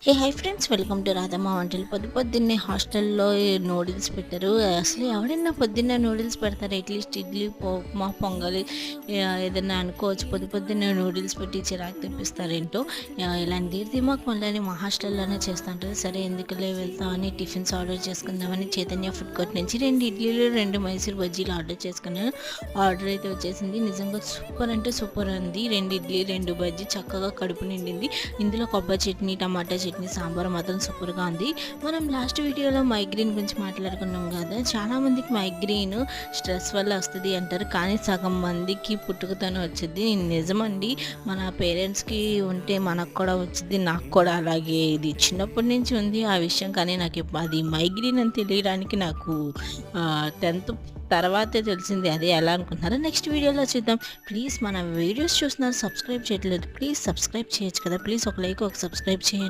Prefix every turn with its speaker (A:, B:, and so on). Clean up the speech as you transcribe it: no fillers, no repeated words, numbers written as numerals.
A: Hi friends, welcome to Radhamma వంటలు. పొద్దున్నే హాస్టల్లో నూడిల్స్ పెట్టారు. అసలు ఎవరైనా పొద్దున్నే నూడిల్స్ పెడతారు? అట్లీస్ట్ ఇడ్లీ, ఉప్మా, పొంగలి ఏదైనా అనుకోవచ్చు. పొద్దున్నే నూడిల్స్ పెట్టి చిరాకు తెప్పిస్తారేంటో. ఇలాంటి దిమాక్ మళ్ళీ మా హాస్టల్లోనే చేస్తుంటారు. సరే ఎందుకులే వెళ్తామని టిఫిన్స్ ఆర్డర్ చేసుకుందామని చైతన్య ఫుడ్ కోర్ట్ నుంచి 2 ఇడ్లీలు, 2 మైసూర్ బజ్జీలు ఆర్డర్ చేసుకున్నాను. ఆర్డర్ అయితే వచ్చేసింది. నిజంగా సూపర్ అంటే సూపర్ ఉంది. 2 ఇడ్లీ, 2 బజ్జీ చక్కగా కడుపు నిండింది. ఇందులో కొబ్బరి చట్నీ, టమాటా చట్నీ, సాంబార్ మాత్రం సూపర్గా ఉంది. మనం లాస్ట్ వీడియోలో మైగ్రేన్ గురించి మాట్లాడుకున్నాం కదా. చాలామందికి మైగ్రేన్ స్ట్రెస్ వల్ల వస్తుంది అంటారు, కానీ సగం మందికి పుట్టుకతోనే వచ్చింది. నిజమండి. మన పేరెంట్స్కి ఉంటే మనకు కూడా వచ్చింది. నాకు కూడా అలాగే ఇది చిన్నప్పటి నుంచి ఉంది ఆ విషయం. కానీ నాకు అది మైగ్రేన్ అని తెలియడానికి నాకు 10th తర్వాతే తెలిసింది. అదే ఎలా అనుకుంటున్నారో నెక్స్ట్ వీడియోలో చూద్దాం. ప్లీజ్ మన వీడియోస్ చూస్తున్నారు, సబ్స్క్రైబ్ చేయట్లేదు. ప్లీజ్ సబ్స్క్రైబ్ చేయొచ్చు కదా. ప్లీజ్ ఒక లైక్, ఒక సబ్స్క్రైబ్ చేయండి.